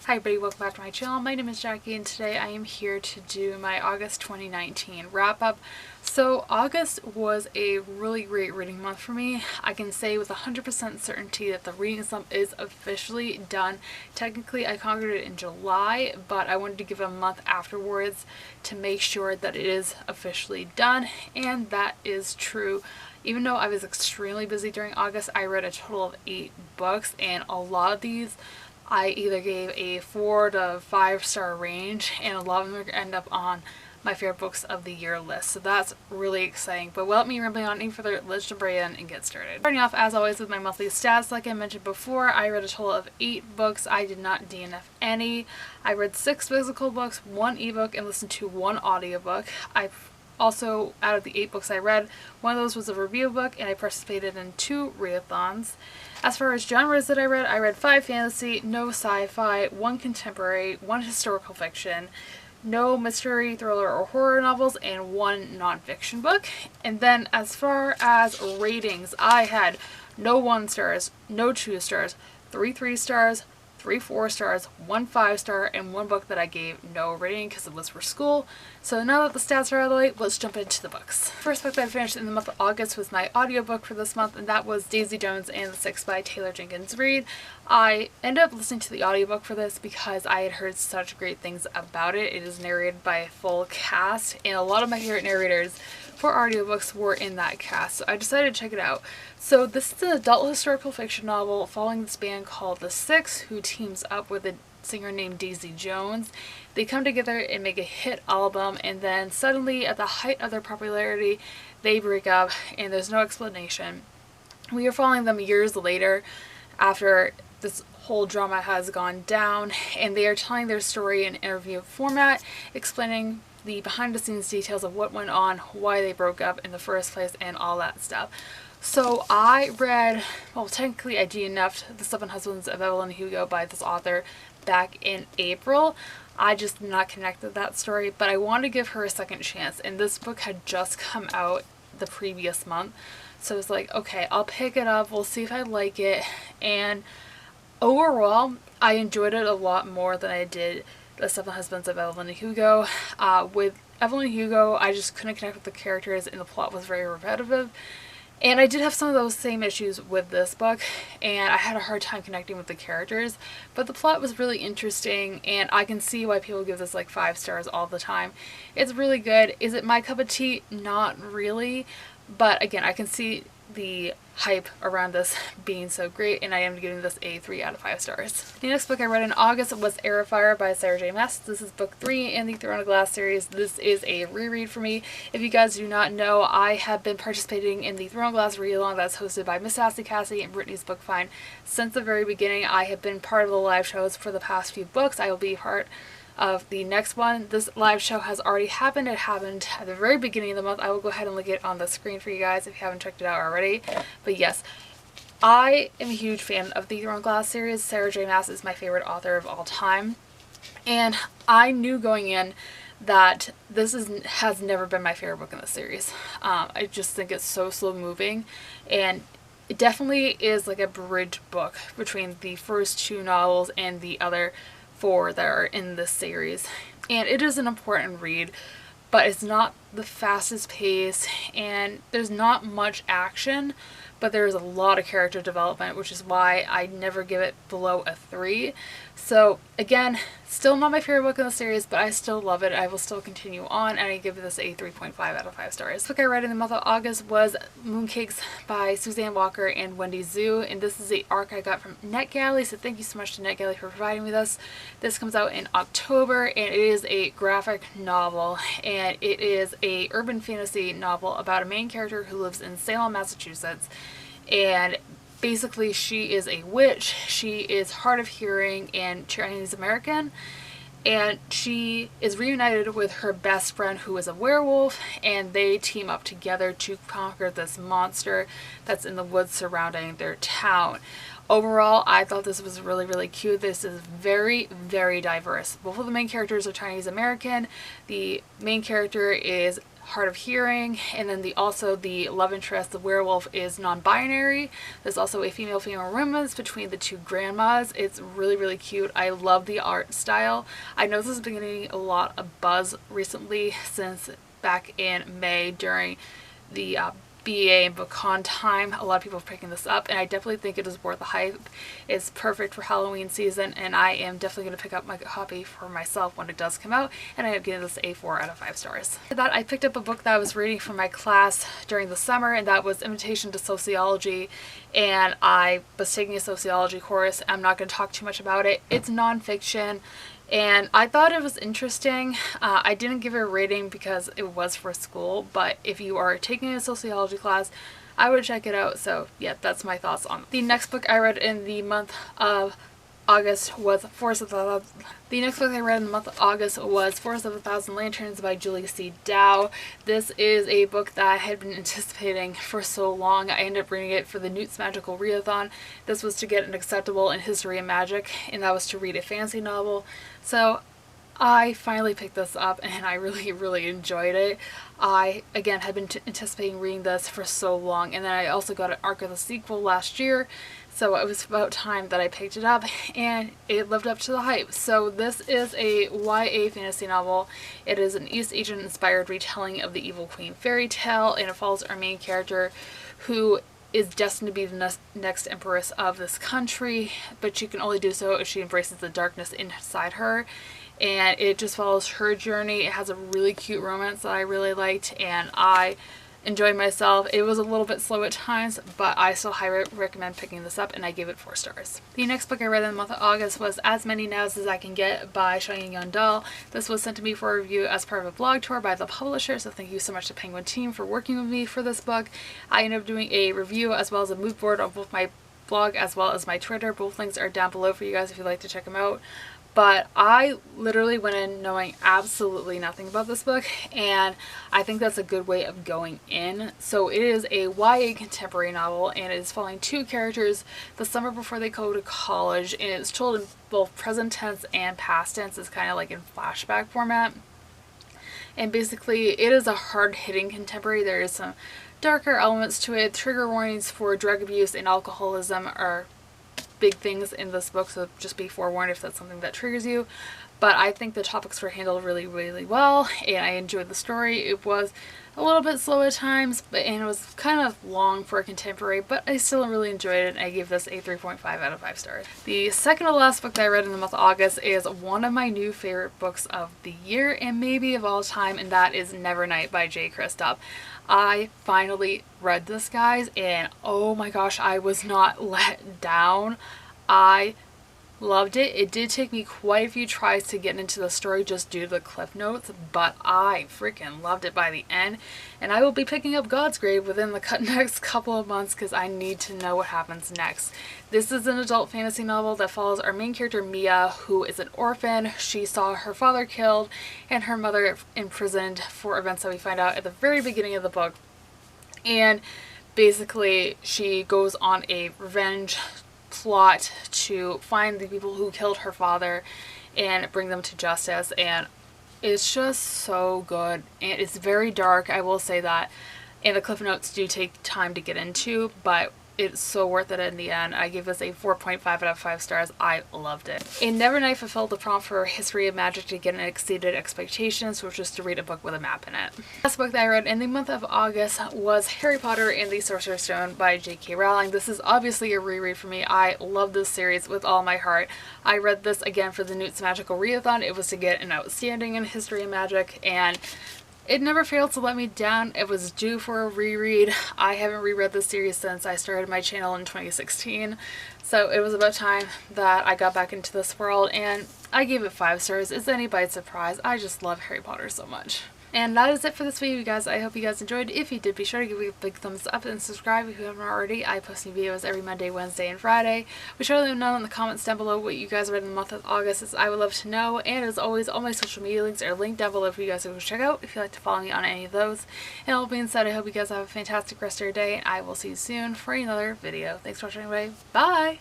Hi everybody, welcome back to my channel. My name is Jackie and today I am here to do my August 2019 wrap up. So August was a really great reading month for me. I can say with 100% certainty that the reading slump is officially done. Technically I conquered it in July, but I wanted to give it a month afterwards to make sure that it is officially done, and that is true. Even though I was extremely busy during August, I read a total of 8 books, and a lot of these I either gave a 4 to 5 star range, and a lot of them end up on my favorite books of the year list. So that's really exciting. But without me rambling on any further, let's jump right in and get started. Starting off as always with my monthly stats. Like I mentioned before, I read a total of 8 books. I did not DNF any. I read 6 physical books, 1 ebook, and listened to 1 audiobook. I also, out of the 8 books I read, one of those was a review book, and I participated in 2 readathons. As far as genres that I read 5 fantasy, no sci-fi, 1 contemporary, 1 historical fiction, no mystery, thriller, or horror novels, and 1 nonfiction book. And then as far as ratings, I had no 1 stars, no 2 stars, 3 3 stars, 3 4 stars, 1 5 star, and 1 book that I gave no rating because it was for school. So now that the stats are out of the way, let's jump into the books. First book that I finished in the month of August was my audiobook for this month, and that was Daisy Jones and the Six by Taylor Jenkins Reid. I ended up listening to the audiobook for this because I had heard such great things about it. It is narrated by a full cast, and a lot of my favorite narrators for audiobooks were in that cast, so I decided to check it out. So this is an adult historical fiction novel following this band called The Six, who teams up with a singer named Daisy Jones. They come together and make a hit album, and then suddenly at the height of their popularity they break up, and there's no explanation. We are following them years later after this whole drama has gone down, and they are telling their story in interview format, explaining the behind the scenes details of what went on, why they broke up in the first place, and all that stuff. So I read, well, technically I DNF'd The Seven Husbands of Evelyn Hugo by this author back in April. I just did not connect with that story, but I wanted to give her a second chance, and this book had just come out the previous month. So I was like, okay, I'll pick it up, we'll see if I like it. And overall, I enjoyed it a lot more than I did The Seven Husbands of Evelyn Hugo. With Evelyn Hugo, I just couldn't connect with the characters, and the plot was very repetitive. And I did have some of those same issues with this book, and I had a hard time connecting with the characters, but the plot was really interesting, and I can see why people give this like 5 stars all the time. It's really good. Is it my cup of tea? Not really, but again, I can see the hype around this being so great, and I am giving this a 3 out of 5 stars. The next book I read in August was Air of Fire by Sarah J. Maas. This is book 3 in the Throne of Glass series. This is a reread for me. If you guys do not know, I have been participating in the Throne of Glass read-along that's hosted by Miss Sassy Cassie and Brittany's Book Find since the very beginning. I have been part of the live shows for the past few books. I will be part of the next one. This live show has already happened. It happened at the very beginning of the month. I will go ahead and link it on the screen for you guys if you haven't checked it out already. But yes, I am a huge fan of the Throne of Glass series. Sarah J. Maas is my favorite author of all time, and I knew going in that this has never been my favorite book in the series. I just think it's so slow moving, and it definitely is like a bridge book between the first 2 novels and the other 4 that are in this series. And it is an important read, but it's not the fastest pace, and there's not much action, but there's a lot of character development, which is why I never give it below a 3. So again, still not my favorite book in the series, but I still love it. I will still continue on, and I give this a 3.5 out of 5 stars. The book I read in the month of August was Mooncakes by Suzanne Walker and Wendy Zhu, and this is the arc I got from NetGalley, so thank you so much to NetGalley for providing me this. This comes out in October, and it is a graphic novel, and it is a urban fantasy novel about a main character who lives in Salem, Massachusetts, and basically she is a witch. She is hard of hearing and Chinese American, and she is reunited with her best friend who is a werewolf, and they team up together to conquer this monster that's in the woods surrounding their town. Overall, I thought this was really, really cute. This is very, very diverse. Both of the main characters are Chinese American. The main character is hard of hearing, and then also the love interest, the werewolf, is non-binary. There's also a female romance between the two grandmas. It's really, really cute. I love the art style. I know this has been getting a lot of buzz recently since back in May during the BA and BookCon time. A lot of people are picking this up, and I definitely think it is worth the hype. It's perfect for Halloween season, and I am definitely going to pick up my copy for myself when it does come out, and I am giving this a 4 out of 5 stars. After that, I picked up a book that I was reading for my class during the summer, and that was Invitation to Sociology, and I was taking a sociology course. I'm not going to talk too much about it. It's nonfiction, and I thought it was interesting. I didn't give it a rating because it was for school, but if you are taking a sociology class, I would check it out. So yeah, that's my thoughts on it. The next book I read in the month of August was Forest of a Thousand Lanterns by Julie C. Dow. This is a book that I had been anticipating for so long. I ended up reading it for the Newt's Magical Readathon. This was to get an acceptable in history and magic, and that was to read a fantasy novel. So I finally picked this up, and I really, really enjoyed it. I, again, had been anticipating reading this for so long, and then I also got an Arc of the sequel last year, so it was about time that I picked it up, and it lived up to the hype. So this is a YA fantasy novel. It is an East Asian inspired retelling of the Evil Queen fairy tale, and it follows our main character, who is destined to be the next empress of this country, but she can only do so if she embraces the darkness inside her. And it just follows her journey. It has a really cute romance that I really liked, and I enjoyed myself. It was a little bit slow at times, but I still highly recommend picking this up, and I gave it 4 stars. The next book I read in the month of August was As Many Nows as I Can Get by Xiaoying Yandal. This was sent to me for a review as part of a blog tour by the publisher, so thank you so much to Penguin team for working with me for this book. I ended up doing a review as well as a mood board on both my blog as well as my Twitter. Both links are down below for you guys if you'd like to check them out. But I literally went in knowing absolutely nothing about this book, and I think that's a good way of going in. So it is a YA contemporary novel, and it is following 2 characters the summer before they go to college, and it's told in both present tense and past tense. It's kind of like in flashback format. And basically it is a hard-hitting contemporary. There is some darker elements to it. Trigger warnings for drug abuse and alcoholism are big things in this book, so just be forewarned if that's something that triggers you. But I think the topics were handled really, really well, and I enjoyed the story. It was a little bit slow at times, and it was kind of long for a contemporary, but I still really enjoyed it, and I gave this a 3.5 out of 5 stars. The second to last book that I read in the month of August is one of my new favorite books of the year, and maybe of all time, and that is Nevernight by J. Kristoff. I finally read this, guys, and oh my gosh, I was not let down. I loved it. It did take me quite a few tries to get into the story just due to the cliff notes, but I freaking loved it by the end, and I will be picking up God's Grave within the next couple of months because I need to know what happens next. This is an adult fantasy novel that follows our main character Mia, who is an orphan. She saw her father killed and her mother imprisoned for events that we find out at the very beginning of the book, and basically she goes on a revenge plot to find the people who killed her father and bring them to justice, and it's just so good, and it's very dark, I will say that, and the cliff notes do take time to get into, but it's so worth it in the end. I give this a 4.5 out of 5 stars. I loved it. And Nevernight fulfilled the prompt for History of Magic to get an exceeded expectations, which was to read a book with a map in it. The last book that I read in the month of August was Harry Potter and the Sorcerer's Stone by J.K. Rowling. This is obviously a reread for me. I love this series with all my heart. I read this again for the Newt's Magical Readathon. It was to get an outstanding in History of Magic, and it never failed to let me down. It was due for a reread. I haven't reread this series since I started my channel in 2016, so it was about time that I got back into this world, and I gave it 5 stars. Is anybody's surprise? I just love Harry Potter so much. And that is it for this video, you guys. I hope you guys enjoyed. If you did, be sure to give me a big thumbs up and subscribe if you haven't already. I post new videos every Monday, Wednesday, and Friday. Be sure to let me know in the comments down below what you guys read in the month of August, as I would love to know. And as always, all my social media links are linked down below for you guys to go check out if you'd like to follow me on any of those. And all being said, I hope you guys have a fantastic rest of your day, and I will see you soon for another video. Thanks for watching, everybody. Bye!